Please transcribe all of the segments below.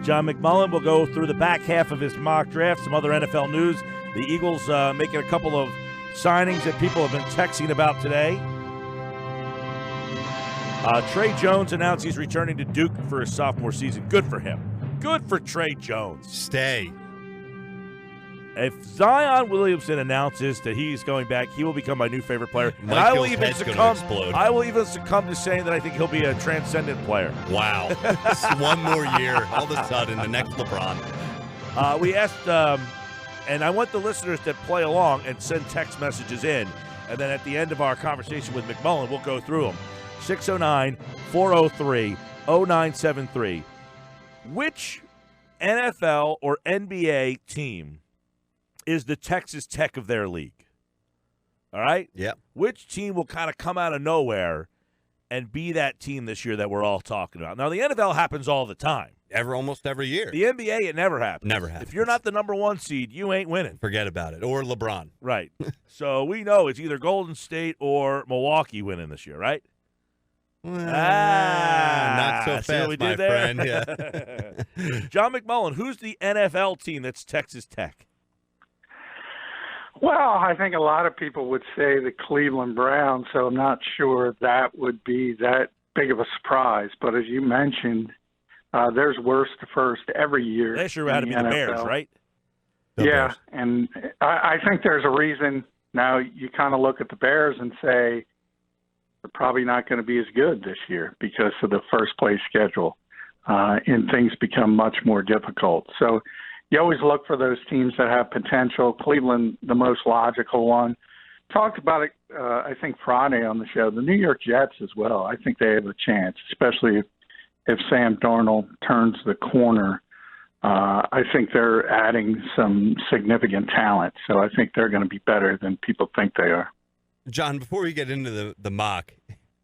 John McMullen will go through the back half of his mock draft, some other NFL news. The Eagles making a couple of signings that people have been texting about today. Trey Jones announced he's returning to Duke for his sophomore season. Good for him. Good for Trey Jones. Stay. If Zion Williamson announces that he's going back, he will become my new favorite player. And I will even succumb to saying that I think he'll be a transcendent player. Wow. One more year. All of a sudden, the next LeBron. We asked, and I want the listeners that play along and send text messages in. And then at the end of our conversation with McMullen, we'll go through them. 609-403-0973. Which NFL or NBA team is the Texas Tech of their league? All right? Yep. Which team will kind of come out of nowhere and be that team this year that we're all talking about? Now, the NFL happens all the time. Almost every year. The NBA, it never happens. Never happens. If you're not the number one seed, you ain't winning. Forget about it. Or LeBron. Right. So we know it's either Golden State or Milwaukee winning this year, right? Not so fast, my friend. Yeah. John McMullen, who's the NFL team that's Texas Tech? Well, I think a lot of people would say the Cleveland Browns, so I'm not sure that would be that big of a surprise. But as you mentioned, there's worst to first every year. They sure had to be the Bears, right? Yeah, and I think there's a reason. Now you kind of look at the Bears and say, they're probably not going to be as good this year because of the first place schedule, and things become much more difficult. So you always look for those teams that have potential. Cleveland, the most logical one. Talked about it, I think, Friday on the show. The New York Jets as well. I think they have a chance, especially if Sam Darnold turns the corner. I think they're adding some significant talent. So I think they're going to be better than people think they are. John, before we get into the mock,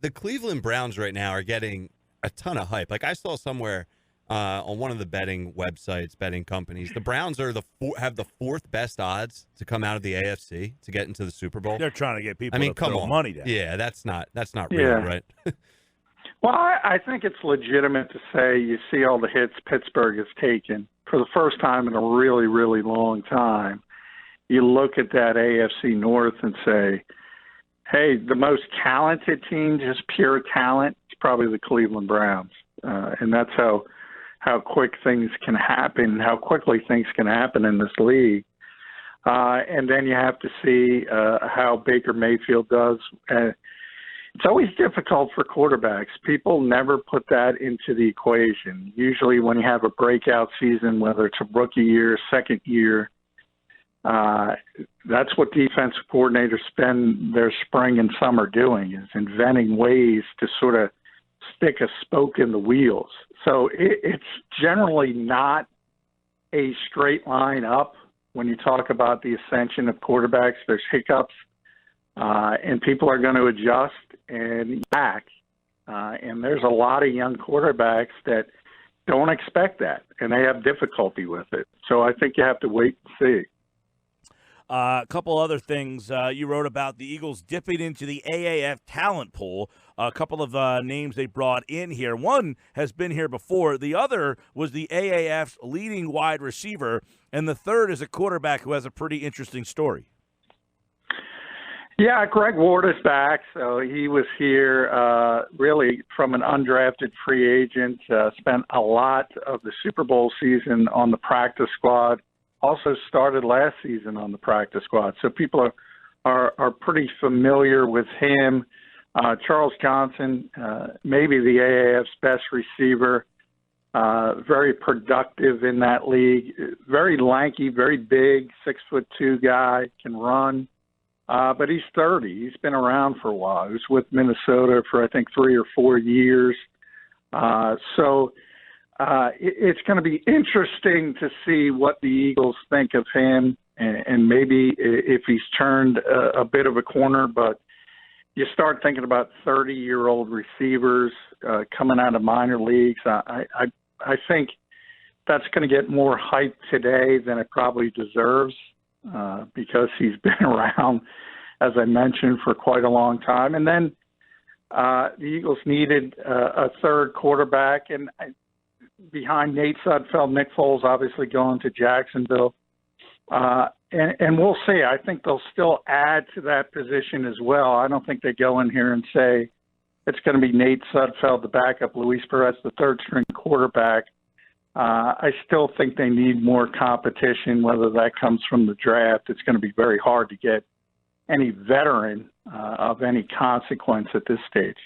the Cleveland Browns right now are getting a ton of hype. Like I saw somewhere on one of the betting websites, betting companies, the Browns are have the fourth best odds to come out of the AFC to get into the Super Bowl. They're trying to get people to throw money down. Yeah, that's not real, right? Well, I think it's legitimate to say you see all the hits Pittsburgh has taken for the first time in a really, really long time. You look at that AFC North and say, hey, the most talented team, just pure talent, is probably the Cleveland Browns. And that's how quick things can happen, how quickly things can happen in this league. And then you have to see how Baker Mayfield does. It's always difficult for quarterbacks. People never put that into the equation. Usually when you have a breakout season, whether it's a rookie year, second year, that's what defensive coordinators spend their spring and summer doing, is inventing ways to sort of stick a spoke in the wheels. So it's generally not a straight line up when you talk about the ascension of quarterbacks. There's hiccups, and people are going to adjust and back. And there's a lot of young quarterbacks that don't expect that, and they have difficulty with it. So I think you have to wait and see. A couple other things you wrote about the Eagles dipping into the AAF talent pool. A couple of names they brought in here. One has been here before. The other was the AAF's leading wide receiver. And the third is a quarterback who has a pretty interesting story. Yeah, Greg Ward is back. So he was here really from an undrafted free agent, spent a lot of the Super Bowl season on the practice squad. Also started last season on the practice squad. So people are pretty familiar with him. Charles Johnson, maybe the AAF's best receiver, very productive in that league, very lanky, very big, 6'2" guy, can run. But he's 30. He's been around for a while. He was with Minnesota for, I think, 3 or 4 years. It's going to be interesting to see what the Eagles think of him and maybe if he's turned a bit of a corner. But you start thinking about 30-year-old receivers coming out of minor leagues. I think that's going to get more hype today than it probably deserves because he's been around, as I mentioned, for quite a long time. And then the Eagles needed a third quarterback, and behind Nate Sudfeld, Nick Foles obviously going to Jacksonville. And we'll see. I think they'll still add to that position as well. I don't think they go in here and say it's going to be Nate Sudfeld, the backup, Luis Perez, the third-string quarterback. I still think they need more competition, whether that comes from the draft. It's going to be very hard to get any veteran of any consequence at this stage.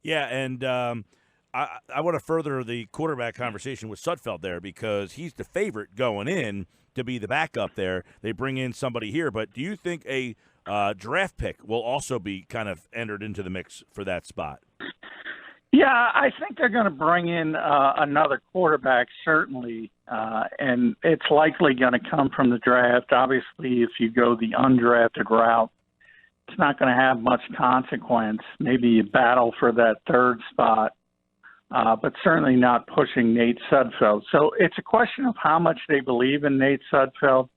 Yeah, and I want to further the quarterback conversation with Sudfeld there because he's the favorite going in to be the backup there. They bring in somebody here, but do you think a draft pick will also be kind of entered into the mix for that spot? Yeah, I think they're going to bring in another quarterback, certainly, and it's likely going to come from the draft. Obviously, if you go the undrafted route, it's not going to have much consequence. Maybe you battle for that third spot, but certainly not pushing Nate Sudfeld. So it's a question of how much they believe in Nate Sudfeld.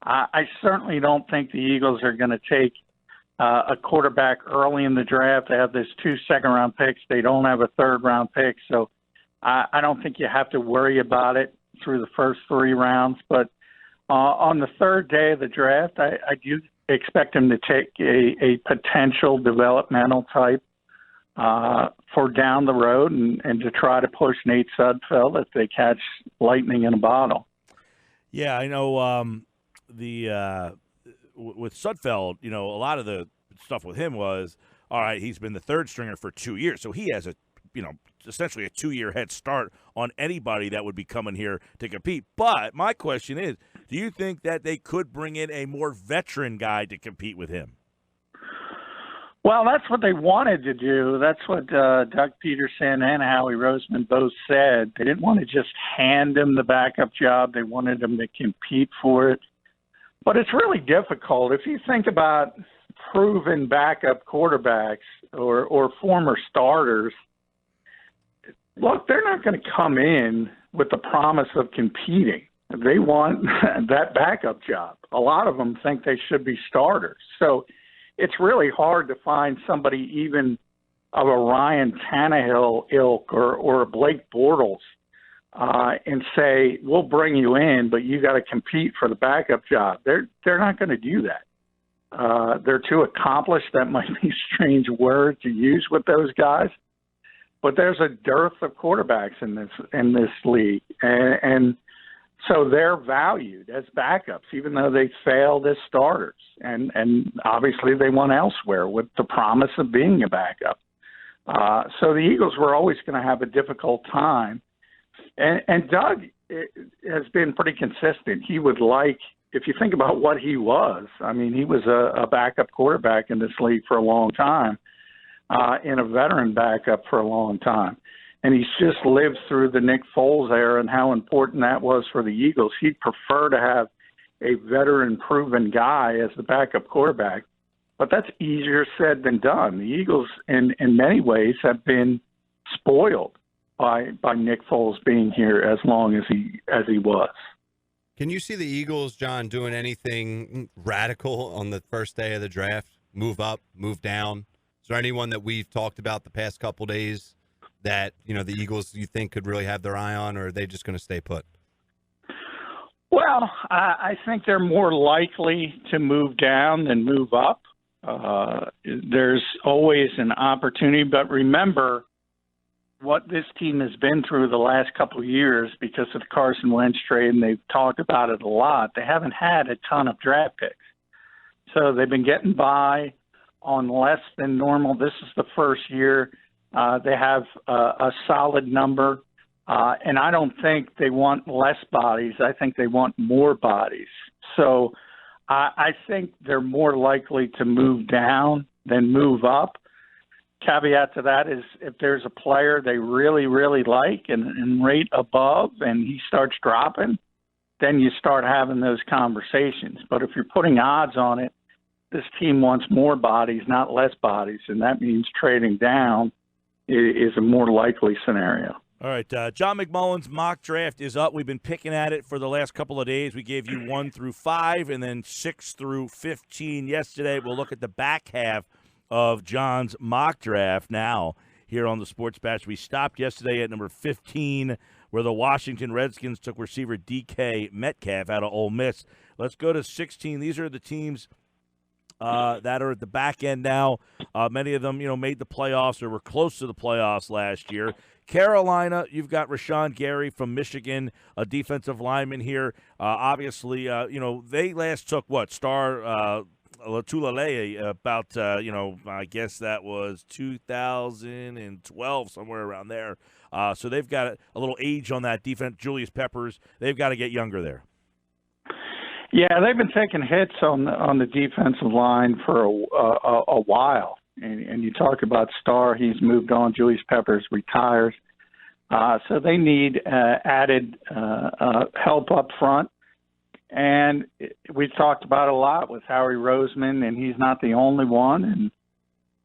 I certainly don't think the Eagles are going to take a quarterback early in the draft. They have this 2 second-round picks. They don't have a third-round pick. So I don't think you have to worry about it through the first 3 rounds. But on the third day of the draft, I do expect him to take a potential developmental type for down the road and to try to push Nate Sudfeld if they catch lightning in a bottle. Yeah, I know with Sudfeld, a lot of the stuff with him was, all right, he's been the third stringer for 2 years, so he has essentially a 2-year head start on anybody that would be coming here to compete. But my question is, do you think that they could bring in a more veteran guy to compete with him? Well, that's what they wanted to do. That's what Doug Peterson and Howie Roseman both said. They didn't want to just hand him the backup job. They wanted him to compete for it. But it's really difficult. If you think about proven backup quarterbacks or former starters, look, they're not going to come in with the promise of competing. They want that backup job. A lot of them think they should be starters. So it's really hard to find somebody even of a Ryan Tannehill ilk or a Blake Bortles and say, we'll bring you in, but you got to compete for the backup job. They're not going to do that. They're too accomplished. That might be a strange word to use with those guys, but there's a dearth of quarterbacks in this league, and so they're valued as backups, even though they failed as starters. And obviously they went elsewhere with the promise of being a backup. So the Eagles were always going to have a difficult time. And Doug has been pretty consistent. He would like, if you think about what he was, I mean, he was a backup quarterback in this league for a long time, and a veteran backup for a long time. And he's just lived through the Nick Foles era and how important that was for the Eagles. He'd prefer to have a veteran-proven guy as the backup quarterback, but that's easier said than done. The Eagles, in many ways, have been spoiled by Nick Foles being here as long as he was. Can you see the Eagles, John, doing anything radical on the first day of the draft? Move up, move down? Is there anyone that we've talked about the past couple days that, the Eagles you think could really have their eye on, or are they just going to stay put? Well, I think they're more likely to move down than move up. There's always an opportunity, but remember what this team has been through the last couple of years because of the Carson Wentz trade, and they've talked about it a lot. They haven't had a ton of draft picks. So they've been getting by on less than normal. This is the first year. They have a solid number, and I don't think they want less bodies. I think they want more bodies. So I think they're more likely to move down than move up. Caveat to that is if there's a player they really, really like and rate above and he starts dropping, then you start having those conversations. But if you're putting odds on it, this team wants more bodies, not less bodies, and that means trading down is a more likely scenario. All right, John McMullen's mock draft is up. We've been picking at it for the last couple of days. We gave you 1 through 5 and then 6 through 15 yesterday. We'll look at the back half of John's mock draft now here on the Sports Bash. We stopped yesterday at number 15 where the Washington Redskins took receiver DK Metcalf out of Ole Miss. Let's go to 16. These are the teams that are at the back end now. Many of them, made the playoffs or were close to the playoffs last year. Carolina, you've got Rashawn Gary from Michigan, a defensive lineman here. Obviously, they last took Star Latulele about, I guess that was 2012, somewhere around there. So they've got a little age on that defense. Julius Peppers, they've got to get younger there. Yeah, they've been taking hits on the defensive line for a while. And you talk about Starr, he's moved on. Julius Peppers retires. So they need added help up front. And we've talked about it a lot with Howie Roseman, and he's not the only one.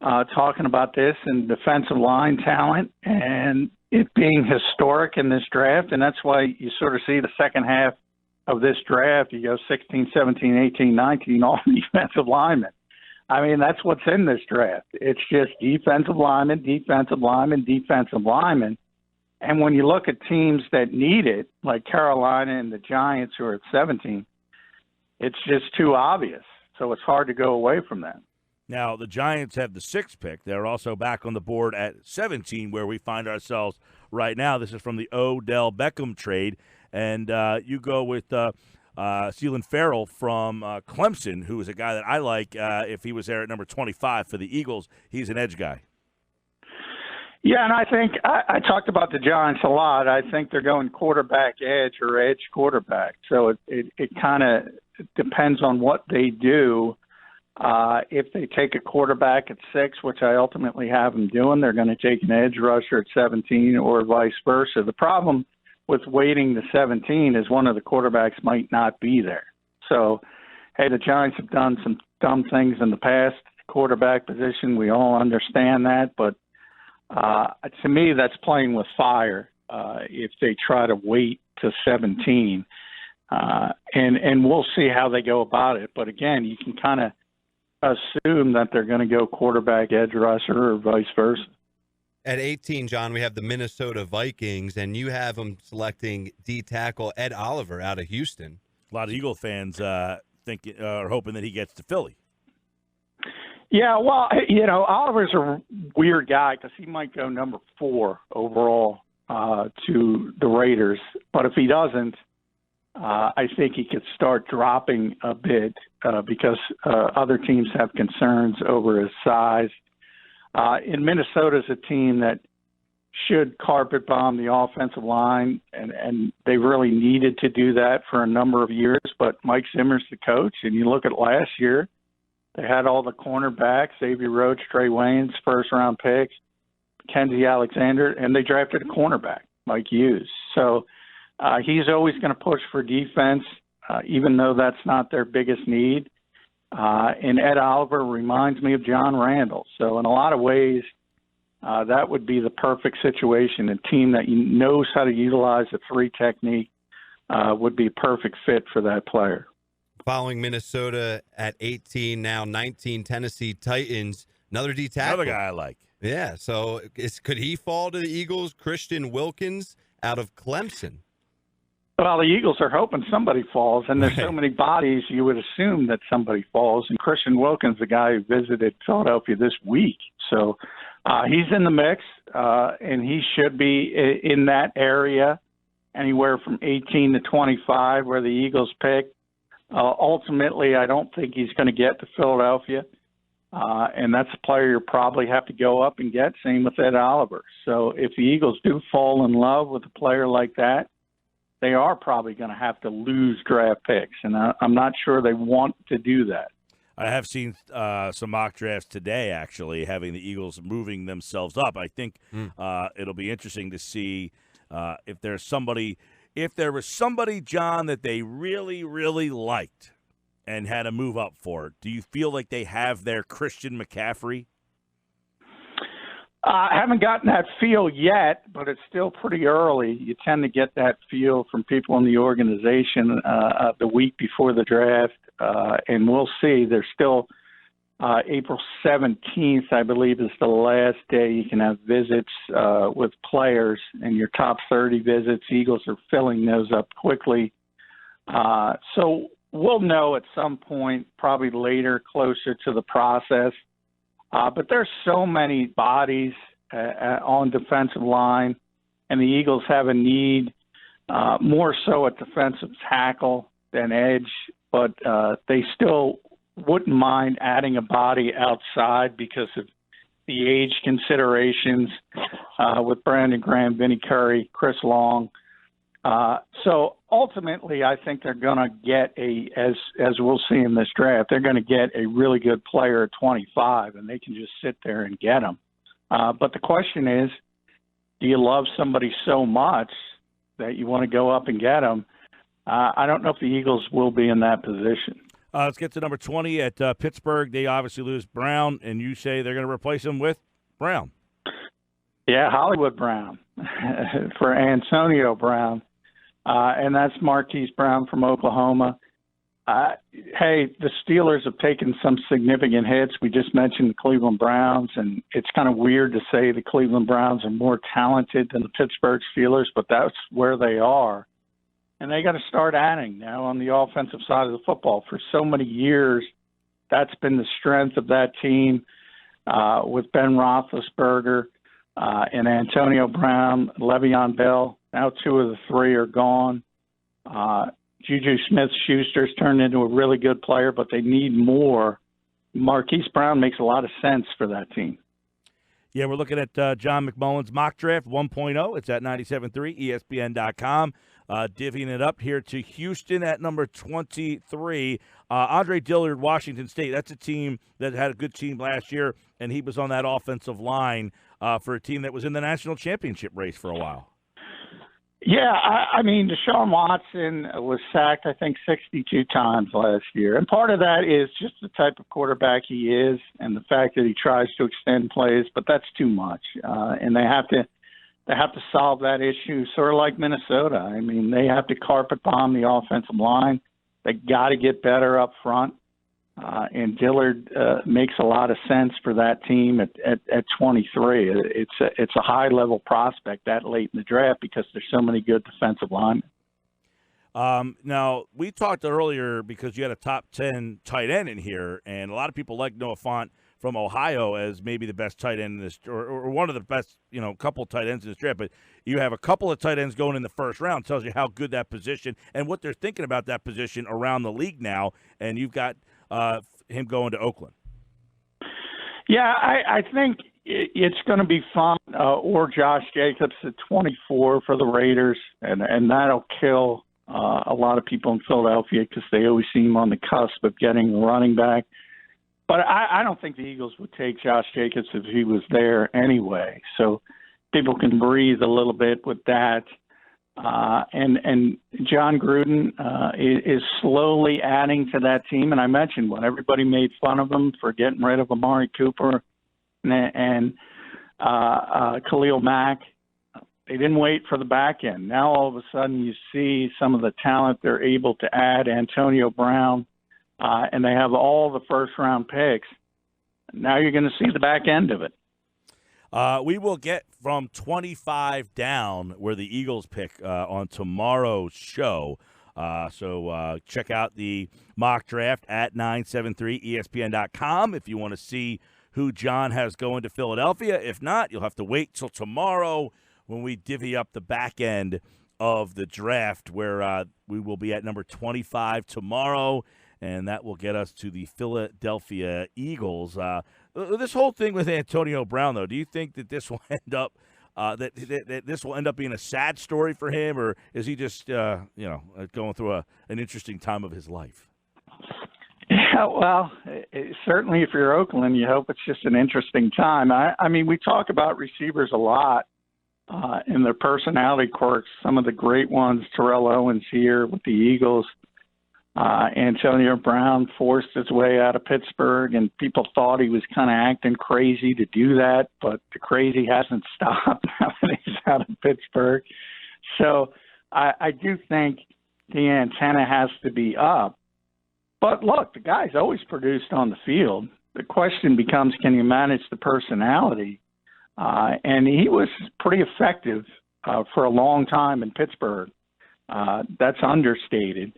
And talking about this and defensive line talent and it being historic in this draft. And that's why you sort of see the second half of this draft, you go 16, 17, 18, 19, all defensive linemen. I mean, that's what's in this draft. It's just defensive linemen, defensive linemen, defensive linemen. And when you look at teams that need it, like Carolina and the Giants who are at 17, it's just too obvious. So it's hard to go away from that. Now, the Giants have the 6th pick. They're also back on the board at 17, where we find ourselves right now. This is from the Odell Beckham trade. And you go with Ceylon Farrell from Clemson, who is a guy that I like if he was there at number 25 for the Eagles. He's an edge guy. Yeah, and I think I talked about the Giants a lot. I think they're going quarterback edge or edge quarterback. So it kind of depends on what they do. If they take a quarterback at 6, which I ultimately have them doing, they're going to take an edge rusher at 17 or vice versa. The problem with waiting to 17 is one of the quarterbacks might not be there. So, hey, the Giants have done some dumb things in the past, quarterback position. We all understand that. But to me, that's playing with fire if they try to wait to 17. And we'll see how they go about it. But, again, you can kind of assume that they're going to go quarterback, edge rusher, or vice versa. At 18, John, we have the Minnesota Vikings, and you have them selecting D-tackle Ed Oliver out of Houston. A lot of Eagle fans are hoping that he gets to Philly. Yeah, well, Oliver's a weird guy because he might go number 4 overall to the Raiders. But if he doesn't, I think he could start dropping a bit because other teams have concerns over his size. In Minnesota's a team that should carpet bomb the offensive line, and they really needed to do that for a number of years. But Mike Zimmer's the coach, and you look at last year, they had all the cornerbacks, Xavier Rhodes, Trey Waynes, first-round picks, Kenzie Alexander, and they drafted a cornerback, Mike Hughes. So he's always going to push for defense, even though that's not their biggest need. And Ed Oliver reminds me of John Randall. So in a lot of ways, that would be the perfect situation. A team that knows how to utilize the 3 technique would be a perfect fit for that player. Following Minnesota at 18, now 19, Tennessee Titans. Another D-tackle. Another guy I like. Yeah, so could he fall to the Eagles? Christian Wilkins out of Clemson. Well, the Eagles are hoping somebody falls, and there's so many bodies, you would assume that somebody falls. And Christian Wilkins, the guy who visited Philadelphia this week. So he's in the mix, and he should be in that area, anywhere from 18 to 25, where the Eagles pick. Ultimately, I don't think he's going to get to Philadelphia, and that's a player you'll probably have to go up and get. Same with Ed Oliver. So if the Eagles do fall in love with a player like that, they are probably going to have to lose draft picks, and I'm not sure they want to do that. I have seen some mock drafts today, actually, having the Eagles moving themselves up. I think it'll be interesting to see if there was somebody, John, that they really, really liked and had to move up for. Do you feel like they have their Christian McCaffrey? I haven't gotten that feel yet, but it's still pretty early. You tend to get that feel from people in the organization the week before the draft, and we'll see. There's still April 17th, I believe, is the last day you can have visits with players, and your top 30 visits. Eagles are filling those up quickly. So we'll know at some point, probably later, closer to the process. But there's so many bodies on defensive line, and the Eagles have a need more so at defensive tackle than edge, but they still wouldn't mind adding a body outside because of the age considerations with Brandon Graham, Vinnie Curry, Chris Long. So ultimately, I think they're going to get as we'll see in this draft, they're going to get a really good player at 25, and they can just sit there and get them. But the question is, do you love somebody so much that you want to go up and get them? I don't know if the Eagles will be in that position. Let's get to number 20 at Pittsburgh. They obviously lose Brown, and you say they're going to replace him with Brown. Yeah, Hollywood Brown for Antonio Brown. And that's Marquise Brown from Oklahoma. Hey, the Steelers have taken some significant hits. We just mentioned the Cleveland Browns, and it's kind of weird to say the Cleveland Browns are more talented than the Pittsburgh Steelers, but that's where they are. And they got to start adding now on the offensive side of the football. For so many years, that's been the strength of that team with Ben Roethlisberger and Antonio Brown, Le'Veon Bell. Now 2 of the 3 are gone. Juju Smith-Schuster's turned into a really good player, but they need more. Marquise Brown makes a lot of sense for that team. Yeah, we're looking at John McMullen's mock draft 1.0. It's at 97.3, ESPN.com. Divvying it up here to Houston at number 23. Andre Dillard, Washington State. That's a team that had a good team last year, and he was on that offensive line for a team that was in the national championship race for a while. Yeah, I mean, Deshaun Watson was sacked, I think, 62 times last year. And part of that is just the type of quarterback he is and the fact that he tries to extend plays, but that's too much. And they have to solve that issue, sort of like Minnesota. I mean, they have to carpet bomb the offensive line. They got to get better up front. And Dillard makes a lot of sense for that team at 23. It's a high-level prospect that late in the draft because there's so many good defensive linemen. Now, we talked earlier because you had a top 10 tight end in here, and a lot of people like Noah Fant from Ohio as maybe the best tight end in this, or one of the best, couple tight ends in this draft. But you have a couple of tight ends going in the first round. Tells you how good that position and what they're thinking about that position around the league now. And you've got him going to Oakland. Yeah, I think it's going to be fun. Or Josh Jacobs at 24 for the Raiders, and that'll kill a lot of people in Philadelphia because they always seem on the cusp of getting a running back. But I don't think the Eagles would take Josh Jacobs if he was there anyway. So people can breathe a little bit with that. And John Gruden is slowly adding to that team. And I mentioned when everybody made fun of him for getting rid of Amari Cooper and Khalil Mack, they didn't wait for the back end. Now all of a sudden you see some of the talent they're able to add, Antonio Brown, and they have all the first-round picks. Now you're going to see the back end of it. We will get from 25 down where the Eagles pick on tomorrow's show. So check out the mock draft at 973ESPN.com if you want to see who John has going to Philadelphia. If not, you'll have to wait till tomorrow when we divvy up the back end of the draft where we will be at number 25 tomorrow, and that will get us to the Philadelphia Eagles. This whole thing with Antonio Brown, though, do you think that this will end up that this will end up being a sad story for him, or is he just going through an interesting time of his life? Yeah, well, certainly if you're Oakland, you hope it's just an interesting time. I mean, we talk about receivers a lot in their personality quirks. Some of the great ones, Terrell Owens here with the Eagles. Antonio Brown forced his way out of Pittsburgh, and people thought he was kind of acting crazy to do that, but the crazy hasn't stopped now that he's out of Pittsburgh. So I do think the antenna has to be up. But look, the guy's always produced on the field. the question becomes, can you manage the personality? And he was pretty effective for a long time in Pittsburgh. That's understated.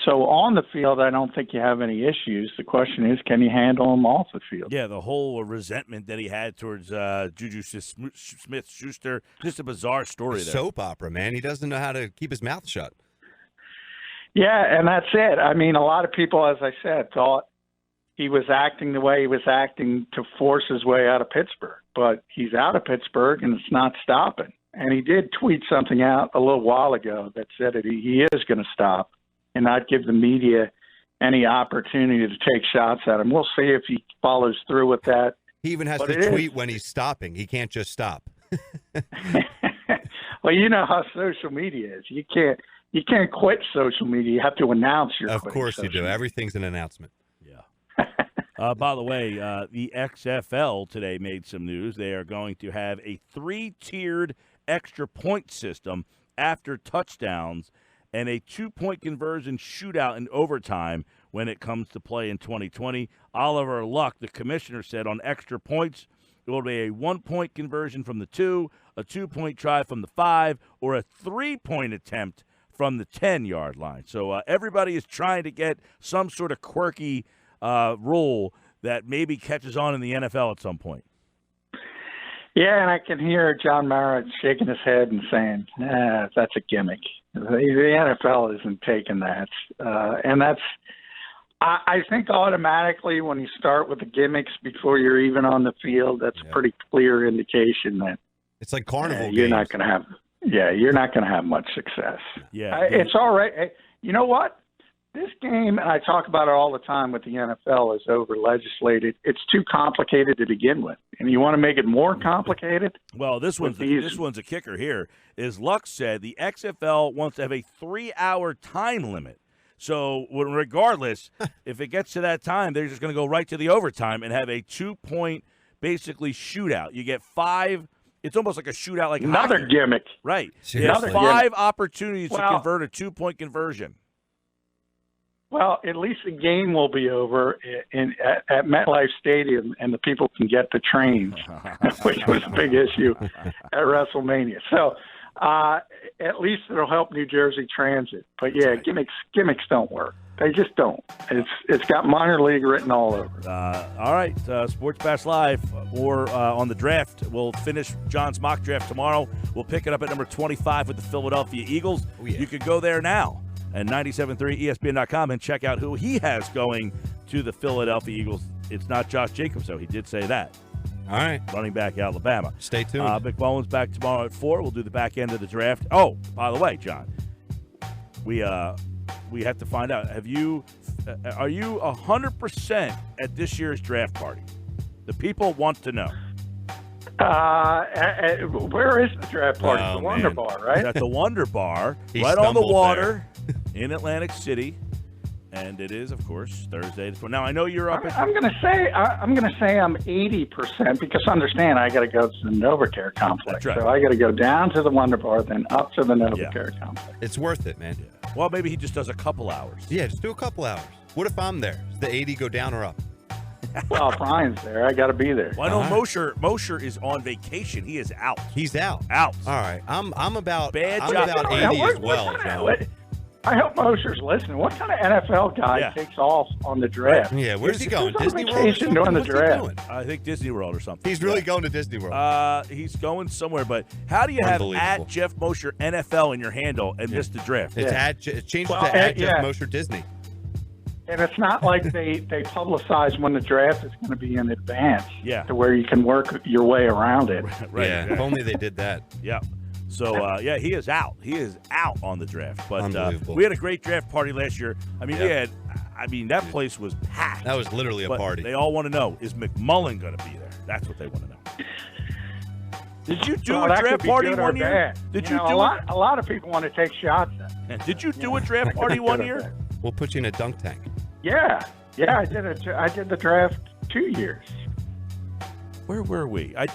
So on the field, I don't think you have any issues. The question is, can you handle him off the field? Yeah, the whole resentment that he had towards Juju Smith-Schuster, just a bizarre story there. Soap opera, man. He doesn't know how to keep his mouth shut. Yeah, and that's it. I mean, a lot of people, as I said, thought he was acting the way he was acting to force his way out of Pittsburgh. But he's out of Pittsburgh, and it's not stopping. And he did tweet something out a little while ago that said that he is going to stop and not give the media any opportunity to take shots at him. We'll see if he follows through with that. He even has to tweet when he's stopping. He can't just stop. Well, you know how social media is. You can't quit social media. You have to announce your Of course you do. Everything's an announcement. Yeah. By the way, the XFL today made some news. They are going to have a 3-tiered extra point system after touchdowns and a 2-point conversion shootout in overtime when it comes to play in 2020. Oliver Luck, the commissioner, said on extra points, it will be a 1-point conversion from the 2, a 2-point try from the 5, or a 3-point attempt from the 10-yard line. So everybody is trying to get some sort of quirky rule that maybe catches on in the NFL at some point. Yeah, and I can hear John Mara shaking his head and saying, that's a gimmick. The NFL isn't taking that. And that's, I think automatically when you start with the gimmicks before you're even on the field, that's a pretty clear indication that it's like carnival you're games. not going to have, you're not going to have much success. Yeah, it's all right. Hey, you know what? This game, and I talk about it all the time with the NFL, is over-legislated. It's too complicated to begin with. And you want to make it more complicated? Well, this one's a kicker here. Is Luck said the XFL wants to have a 3-hour time limit. So regardless, if it gets to that time, they're just going to go right to the overtime and have a 2-point, basically, shootout. You get 5 – it's almost like a shootout like another hockey. Gimmick. Right. Seriously. You have 5 opportunities to convert a 2-point conversion. Well, at least the game will be over at MetLife Stadium, and the people can get the trains, which was a big issue at WrestleMania. So at least it'll help New Jersey Transit. But, yeah, gimmicks don't work. They just don't. It's got minor league written all over. All right, Sports Bash Live or on the draft. We'll finish John's mock draft tomorrow. We'll pick it up at number 25 with the Philadelphia Eagles. Oh, yeah. You could go there now at 97.3 ESPN.com and check out who he has going to the Philadelphia Eagles. It's not Josh Jacobs, though. He did say that. All right. Running back Alabama. Stay tuned. McMullen's back tomorrow at 4. We'll do the back end of the draft. Oh, by the way, John, we have to find out. Are you 100% at this year's draft party? The people want to know. Where is the draft party? Oh, the Wonder man. Bar, right? It's at the Wonder Bar, He right on the stumbled water in Atlantic City. And it is, of course, Thursday. Now I know you're up. I'm going to say I'm 80% because understand I got to go to the NovaCare complex, That's right. so I got to go down to the Wonder Bar, then up to the NovaCare complex. It's worth it, man. Yeah. Well, maybe he just does a couple hours. Yeah, just do a couple hours. What if I'm there? Does the 80 go down or up? Well, if Ryan's there, I got to be there. Well, I know Mosher is on vacation. He is out. He's out. Out. All right. I'm about Bad I'm job. about Yeah, 80 as well, Joe. I hope Mosher's listening. What kind of NFL guy takes off on the draft? Yeah, where's he going? Who's on Disney World or vacation something? during the What's he draft? doing? I think Disney World or something. He's really going to Disney World. He's going somewhere, but how do you have Unbelievable. at Jeff Mosher NFL in your handle and miss the draft? It's Yeah. changed Well, to at yeah. Jeff Mosher Disney. And it's not like they publicize when the draft is going to be in advance to where you can work your way around it. Right. Yeah, if only they did that. Yeah. So, he is out. He is out on the draft. But Unbelievable. we had a great draft party last year. I mean, that place was packed. That was literally a But party. They all want to know, is McMullen going to be there? That's what they want to know. Did you do a that draft could be party good or one year? bad. Did You you know, do a lot of people want to take shots at it. Did you do a draft party That could be one good or year? bad. We'll put you in a dunk tank. Yeah, I did the draft 2 years. Where were we? I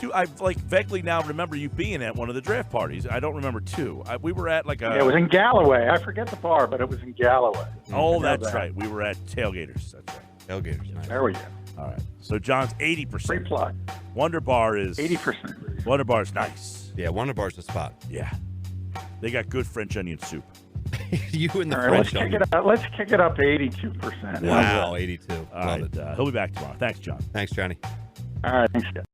vaguely now remember you being at one of the draft parties. I don't remember two. We were at like a. It was in Galloway. I forget the bar, but it was in Galloway. Oh, I know that's that. right. We were at Tailgaters. That's right. Tailgaters. Nice. There we go. All right. So John's 80%. Great plug. Wonder Bar is 80%. Wonder Bar is nice. Yeah, Wonder Bar's the spot. Yeah. They got good French onion soup. You and the All right, French. let's kick it up to 82%. Wow, 82. All Love right. it. He'll be back tomorrow. Thanks, John. Thanks, Johnny. All right, thanks, guys.